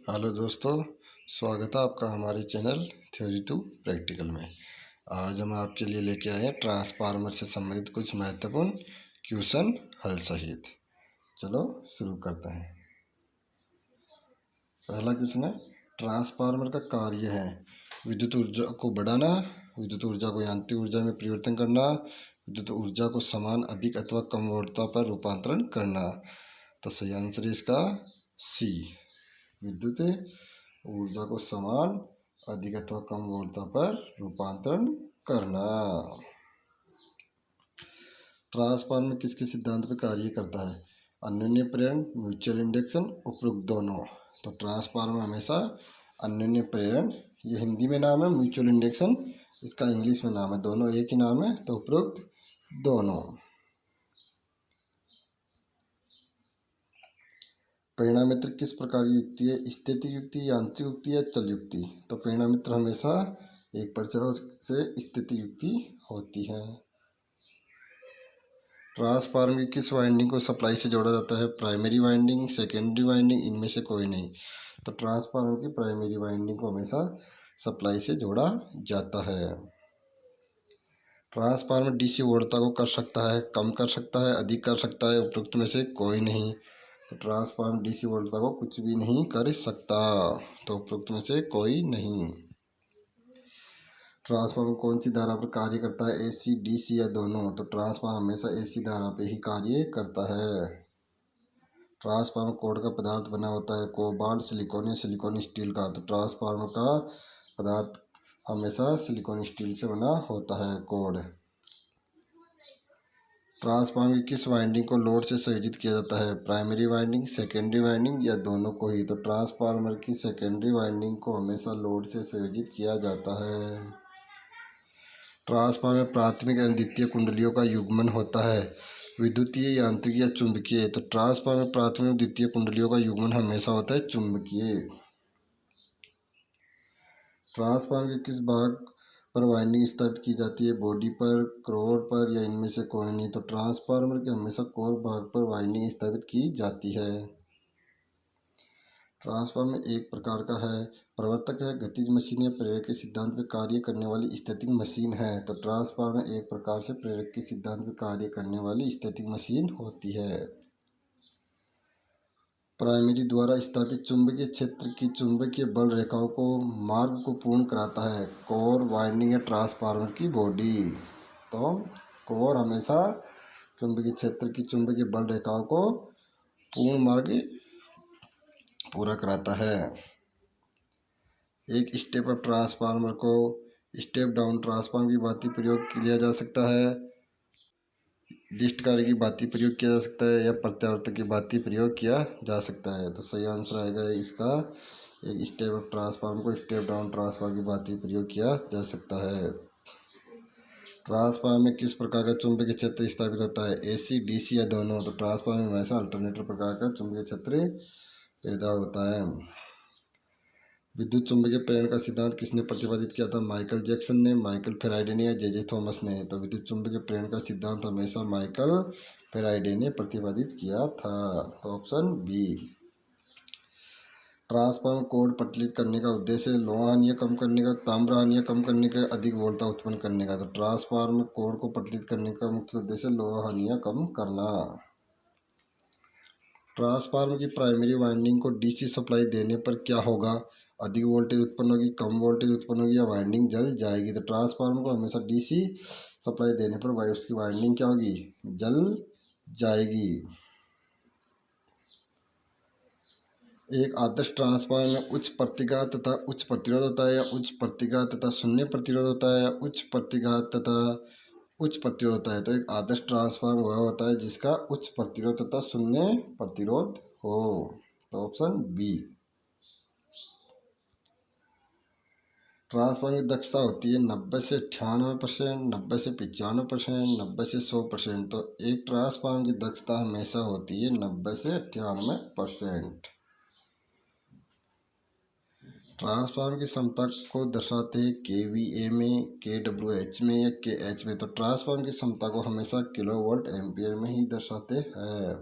Hello दोस्तों, स्वागत है आपका हमारे चैनल थ्योरी टू प्रैक्टिकल में। आज हम आपके लिए लेके आए हैं ट्रांसफार्मर से संबंधित कुछ महत्वपूर्ण क्वेश्चन हल सहित। चलो शुरू करते हैं। पहला क्वेश्चन है, ट्रांसफार्मर का कार्य है विद्युत ऊर्जा को बढ़ाना, विद्युत ऊर्जा को यांत्रिक ऊर्जा में परिवर्तन करना, विद्युत ऊर्जा को समान, अधिक अथवा कम वोल्टता पर रूपांतरण करना। तो सही आंसर है इसका सी, विद्युत ऊर्जा को समान, अधिक अथवा कम वोल्टता पर रूपांतरण करना। ट्रांसफार्मर किसके सिद्धांत पर कार्य करता है? अन्योन्य प्रेरण, म्यूचुअल इंडक्शन, उपरोक्त दोनों। तो ट्रांसफार्मर हमेशा अन्योन्य प्रेरण, ये हिंदी में नाम है, म्यूचुअल इंडक्शन इसका इंग्लिश में नाम है, दोनों एक ही नाम है, तो उपरोक्त दोनों। प्रेरणामित्र किस प्रकार की युक्ति है? स्थितिक युक्ति, यांत्रिक युक्ति या चल युक्ति? तो प्रेरणामित्र हमेशा एक प्रकार से स्थितिक युक्ति होती है। ट्रांसफार्मर की किस वाइंडिंग को सप्लाई से जोड़ा जाता है? प्राइमरी वाइंडिंग, सेकेंडरी वाइंडिंग, इनमें से कोई नहीं। तो ट्रांसफार्मर की प्राइमरी वाइंडिंग को हमेशा सप्लाई से जोड़ा जाता है। ट्रांसफार्मर डीसी वोल्टता को कर सकता है, कम कर सकता है, अधिक कर सकता है, उपरोक्त में से कोई नहीं। तो ट्रांसफार्मर डीसी वोल्टता को कुछ भी नहीं कर सकता, तो उपरोक्त में से कोई नहीं। ट्रांसफार्मर कौन सी धारा पर कार्य करता है? एसी, डीसी या दोनों? तो ट्रांसफार्मर हमेशा एसी धारा पे ही कार्य करता है। ट्रांसफार्मर कोड का पदार्थ बना होता है कोबाल्ट, सिलिकॉन या सिलिकॉन स्टील का? तो ट्रांसफार्मर का पदार्थ हमेशा सिलिकॉन स्टील से बना होता है कोड। ट्रांसफार्मर की किस वाइंडिंग को लोड से संयोजित किया जाता है? प्राइमरी वाइंडिंग, सेकेंडरी वाइंडिंग या दोनों को ही? तो ट्रांसफार्मर की सेकेंडरी वाइंडिंग को हमेशा लोड से संयोजित किया जाता है। ट्रांसफार्मर में प्राथमिक एवं द्वितीय कुंडलियों का युग्मन होता है, विद्युतीय, यांत्रिक या चुंबकीय? तो ट्रांसफार्मर में प्राथमिक और द्वितीय कुंडलियों का युग्मन हमेशा होता है चुंबकीय। ट्रांसफार्मर के किस भाग पर वाइंडिंग स्थापित की जाती है? बॉडी पर, कोर पर या इनमें से कोई नहीं? तो ट्रांसफार्मर के हमेशा कोर भाग पर वाइंडिंग स्थापित की जाती है। ट्रांसफार्मर एक प्रकार का है प्रवर्तक है, गतिज मशीन या प्रेरक के सिद्धांत पर कार्य करने वाली स्थैतिक मशीन है? तो ट्रांसफार्मर एक प्रकार से प्रेरक के सिद्धांत पर कार्य करने वाली स्थैतिक मशीन होती है। प्राइमरी द्वारा स्थापित चुंबकीय क्षेत्र की चुंबकीय बल रेखाओं को मार्ग को पूर्ण कराता है, कोर, वाइंडिंग या ट्रांसफार्मर की बॉडी? तो कोर हमेशा चुंबकीय क्षेत्र की चुंबकीय बल रेखाओं को पूर्ण मार्ग पूरा कराता है। एक स्टेप अप ट्रांसफार्मर को स्टेप डाउन ट्रांसफार्मर की भांति प्रयोग किया जा सकता है, डिस्ट कार्य की भांति प्रयोग किया जा सकता है या प्रत्यावर्तक की भांति प्रयोग किया जा सकता है। तो सही आंसर आएगा इसका, एक स्टेप अप ट्रांसफार्मर को स्टेप डाउन ट्रांसफार्मर की भांति प्रयोग किया जा सकता है। ट्रांसफार्मर में किस प्रकार का चुंबकीय क्षेत्र स्थापित होता है? एसी, डीसी या दोनों? तो ट्रांसफार्मर में हमेशा अल्टरनेटर प्रकार का चुंबकीय क्षेत्र पैदा होता है। विद्युत चुंबकीय प्रेरण का सिद्धांत किसने प्रतिपादित किया था? माइकल जैक्सन ने, माइकल फैराडे ने या जे थॉमस ने? तो विद्युत चुंबकीय प्रेरण का सिद्धांत हमेशा माइकल फैराडे ने प्रतिपादित किया था, तो ऑप्शन बी। ट्रांसफार्मर कोड पटलित करने का उद्देश्य लोहा हानि कम करने का, ताम्र हानि कम करने का, अधिक वोल्टता उत्पन्न करने का? तो ट्रांसफार्मर कोड को पटलित करने का मुख्य उद्देश्य लोहा हानि कम करना। ट्रांसफार्मर की प्राइमरी वाइंडिंग को डीसी सप्लाई देने पर क्या होगा? अधिक वोल्टेज उत्पन्न होगी, कम वोल्टेज उत्पन्न होगी या वाइंडिंग जल जाएगी? तो ट्रांसफार्मर को हमेशा डीसी सप्लाई देने पर उसकी वाइंडिंग क्या होगी? जल जाएगी। एक आदर्श ट्रांसफार्मर में उच्च प्रतिघात तथा उच्च प्रतिरोध होता है या उच्च प्रतिघात तथा शून्य प्रतिरोध होता है या उच्च प्रतिघात तथा उच्च प्रतिरोध होता है? तो एक आदर्श ट्रांसफार्मर वह होता है जिसका उच्च प्रतिरोध तथा शून्य प्रतिरोध हो, तो ऑप्शन बी। ट्रांसफार्मर की दक्षता होती है 90 से 98%, 90 से 95%, 90 से 100%। तो एक ट्रांसफार्मर की दक्षता हमेशा होती है 90 से 98%। ट्रांसफार्मर की क्षमता को दर्शाते हैं केवीए में, केडब्ल्यूएच में या केएच में? तो ट्रांसफार्मर की क्षमता को हमेशा किलोवोल्ट एम्पियर में ही दर्शाते हैं।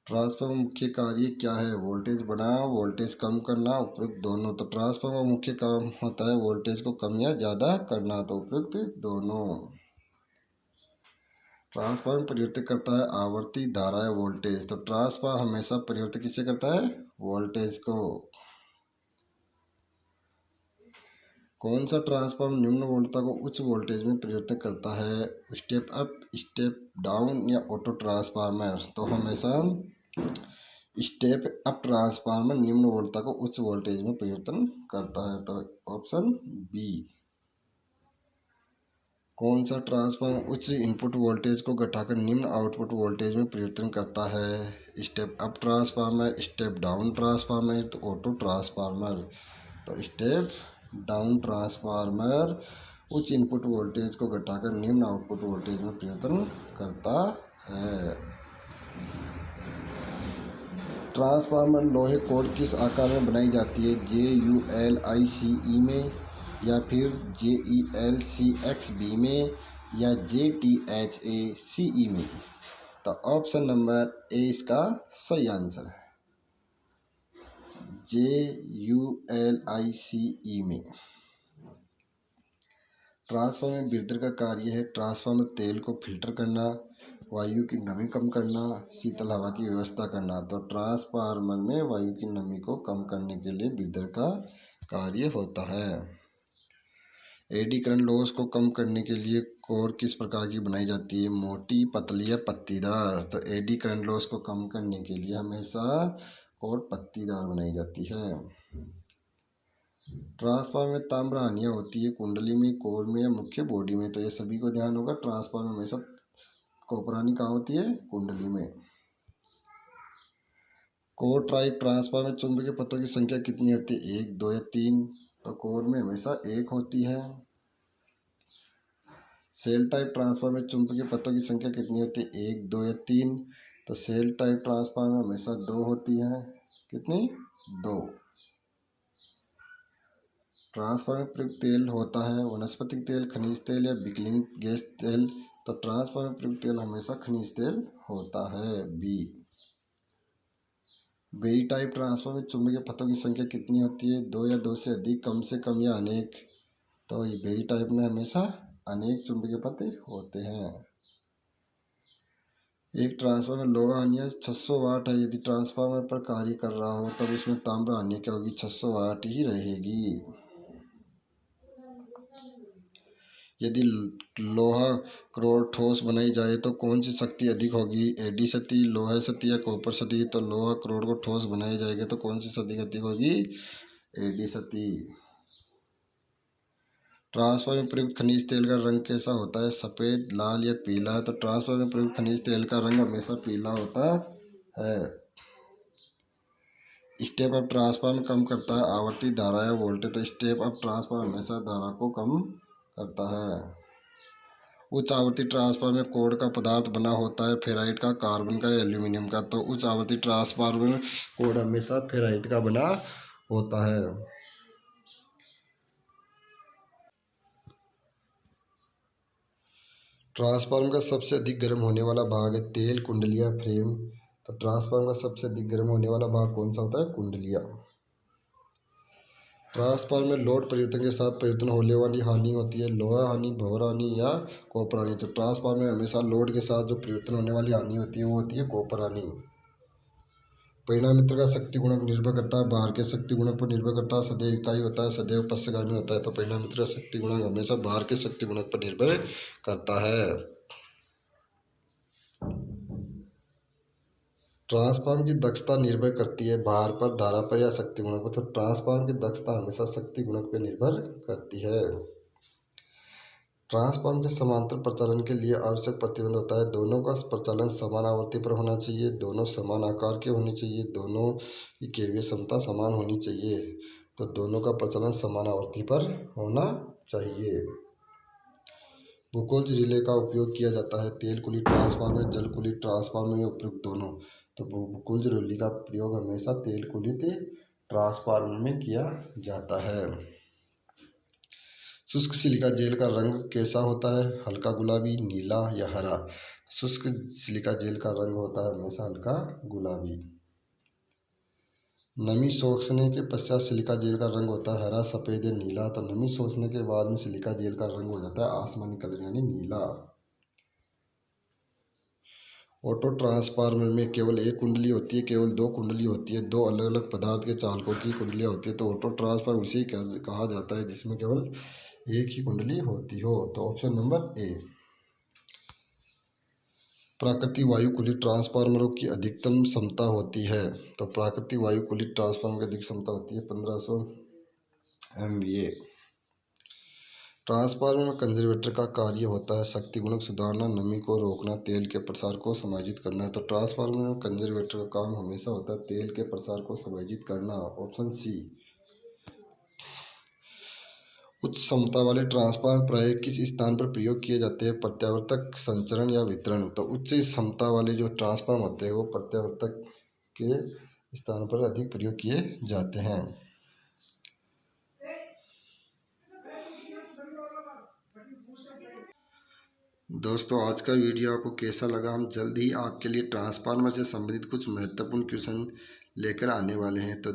ट्रांसफार्मर मुख्य कार्य क्या है? वोल्टेज बढ़ाना, वोल्टेज कम करना, उपयुक्त दोनों। तो ट्रांसफार्मर मुख्य काम होता है वोल्टेज को कम या ज़्यादा करना, तो उपयुक्त दोनों। ट्रांसफार्मर परिवर्तित करता है आवर्ती धारा या वोल्टेज। तो ट्रांसफार्मर हमेशा परिवर्तित किससे करता है? वोल्टेज को। कौन सा ट्रांसफार्मर निम्न वोल्टता को उच्च वोल्टेज में परिवर्तित करता है? स्टेप अप, स्टेप डाउन या ऑटो ट्रांसफार्मर। तो हमेशा स्टेप अप ट्रांसफार्मर निम्न वोल्टता को उच्च वोल्टेज में परिवर्तन करता है, तो ऑप्शन बी। कौन सा ट्रांसफार्मर उच्च इनपुट वोल्टेज को घटाकर निम्न आउटपुट वोल्टेज में परिवर्तन करता है? Step up transformer, step down transformer, तो ऑटो ट्रांसफार्मर। तो स्टेप डाउन ट्रांसफार्मर उच्च इनपुट वोल्टेज को घटाकर निम्न आउटपुट वोल्टेज में परिवर्तन करता है। ट्रांसफार्मर लोहे कोड किस आकार में बनाई जाती है? JULICE में, या फिर JELCXB में, या JTHACE में। तो ऑप्शन नंबर ए इसका सही आंसर है, JULICE में। ट्रांसफार्मर में बिल्डर का कार्य है ट्रांसफार्मर तेल को फिल्टर करना, वायु की नमी कम करना, शीतल हवा की व्यवस्था करना। तो ट्रांसफार्मर में वायु की नमी को कम करने के लिए बिल्डर का कार्य होता है। एडी करंट लॉस को कम करने के लिए कोर किस प्रकार की बनाई जाती है? मोटी, पतली या पत्तीदार। तो एडी करंट लॉस को कम करने के लिए हमेशा कोर पत्तीदार बनाई जाती है। ट्रांसफार्मर में ताम्र हानियाँ होती है कुंडली में, कोर में या मुख्य बॉडी में। तो ये सभी को ध्यान होगा, ट्रांसफार्मर में हमेशा कॉपर हानि कहाँ होती है? कुंडली में। कोर टाइप ट्रांसफार्मर में चुंबकीय पथों की संख्या कितनी होती है? 1, 2 या 3। तो कोर में हमेशा 1 होती है। सेल टाइप ट्रांसफार्मर में चुंबकीय पथों की संख्या कितनी होती है? 1, 2 या 3। तो सेल टाइप ट्रांसफार्मर में हमेशा 2 होती है। कितनी? 2। ट्रांसफार्मर में प्रयुक्त तेल होता है वनस्पतिक तेल, खनिज तेल या बिकलिंग गैस तेल। तो ट्रांसफार्मर में प्रयुक्त तेल हमेशा खनिज तेल होता है, बी। बेरी टाइप ट्रांसफार्मर में चुंबकीय पथों की संख्या कितनी होती है? 2 या 2 से अधिक, कम से कम या अनेक। तो ये बेरी टाइप में हमेशा अनेक चुंबकीय पथ होते हैं। एक ट्रांसफार्मर लोहा हानियाँ 600 वाट है। यदि ट्रांसफार्मर पर कार्य कर रहा हो तब इसमें ताम्र हानियाँ क्या होगी? 600 वाट ही रहेगी। यदि लोहा क्रोड ठोस बनाई जाए तो कौन सी शक्ति अधिक होगी? एडी शक्ति, लोहा शक्ति या कॉपर शक्ति। तो लोहा क्रोड को ठोस बनाया जाएगा तो कौन सी शक्ति अधिक होगी? एडी शक्ति। ट्रांसफार्मर में प्रयुक्त खनिज तेल का रंग कैसा होता है? सफ़ेद, लाल या पीला। तो ट्रांसफार्मर में प्रयुक्त खनिज तेल का रंग हमेशा पीला होता है। स्टेप अप ट्रांसफार्मर कम करता है आवर्ती धारा या वोल्टेज। तो स्टेप अप ट्रांसफार्मर हमेशा धारा को कम करता है। उच्च आवृत्ति ट्रांसफार्मर में कोड का पदार्थ बना होता है फेराइट का, कार्बन का या एल्यूमिनियम का। तो उच्च आवृत्ति ट्रांसफार्मर में कोड हमेशा फेराइट का बना होता है। ट्रांसफार्मर का सबसे अधिक गर्म होने वाला भाग है तेल, कुंडलिया, फ्रेम। तो ट्रांसफार्मर का सबसे अधिक गर्म होने वाला भाग कौन सा होता है? कुंडलिया। ट्रांसफार्मर में लोड परिवर्तन के साथ परिवर्तन होने वाली हानि होती है लोहा हानि, भंवर हानि या कॉपर हानि। तो ट्रांसफार्मर में हमेशा लोड के साथ जो परिवर्तन होने वाली हानि होती है वो होती है कॉपर हानि। परिणामित्र का शक्ति गुणक निर्भर करता है भार के शक्ति गुणक पर निर्भर करता है। सदैव इकाई होता है, सदैव पश्चगामी होता है। तो परिणामित्र का शक्ति गुणक हमेशा भार के शक्ति गुणक पर निर्भर करता है। ट्रांसफार्मर की दक्षता निर्भर करती है भार पर, धारा पर या शक्ति गुणक पर। तो ट्रांसफार्मर की दक्षता हमेशा शक्ति गुणक पर निर्भर करती है। ट्रांसफार्मर के समांतर प्रचालन के लिए आवश्यक प्रतिबंध होता है दोनों का प्रचालन समान आवृत्ति पर होना चाहिए, दोनों समान आकार के होने चाहिए, दोनों की केवीय क्षमता समान होनी चाहिए। तो दोनों का प्रचालन समान आवृत्ति पर होना चाहिए। बुकोल्ज रिले का उपयोग किया जाता है तेल कुलित ट्रांसफार्मर, जल कुलित ट्रांसफार्मर में उपयुक्त दोनों। तो बुकोल्ज रिले का प्रयोग हमेशा तेल कुलित ट्रांसफार्मर में किया जाता है। शुष्क सिलिका जेल का रंग कैसा होता है? हल्का गुलाबी, नीला या हरा। शुष्क सिलिका जेल का रंग होता है हमेशा हल्का गुलाबी। नमी सोखने के पश्चात सिलिका जेल का रंग होता है हरा, सफ़ेद या नीला। तो नमी सोखने के बाद में सिलिका जेल का रंग हो जाता है आसमानी कलर यानी नीला। ऑटो ट्रांसफार्मर में केवल एक कुंडली होती है, केवल दो कुंडली होती है, दो अलग अलग पदार्थ के चालकों की कुंडलियाँ होती है। तो ऑटो ट्रांसफार्मर उसे कहा जाता है जिसमें केवल एक ही कुंडली होती हो। तो ऑप्शन नंबर ए। प्राकृतिक वायु कुलित ट्रांसफार्मरों की अधिकतम क्षमता होती है। तो प्राकृतिक वायु कुलित ट्रांसफार्मर की अधिक क्षमता होती है 1500 MVA। ट्रांसफार्मर में कंजर्वेटर का कार्य होता है शक्ति गुणक सुधारना, नमी को रोकना, तेल के प्रसार को समायोजित करना। तो ट्रांसफार्मर में कंजर्वेटर का काम हमेशा होता है तेल के प्रसार को समायोजित करना। Option C. उच्च क्षमता वाले ट्रांसफार्मर प्रायः किस स्थान पर प्रयोग किए जाते हैं? प्रत्यावर्तक, संचरण या वितरण। तो उच्च क्षमता वाले जो ट्रांसफार्मर होते हैं वो प्रत्यावर्तक के स्थान पर अधिक प्रयोग किए जाते हैं। दोस्तों आज का वीडियो आपको कैसा लगा? हम जल्द ही आपके लिए ट्रांसफार्मर से संबंधित कुछ महत्वपूर्ण क्वेश्चन लेकर आने वाले हैं। तो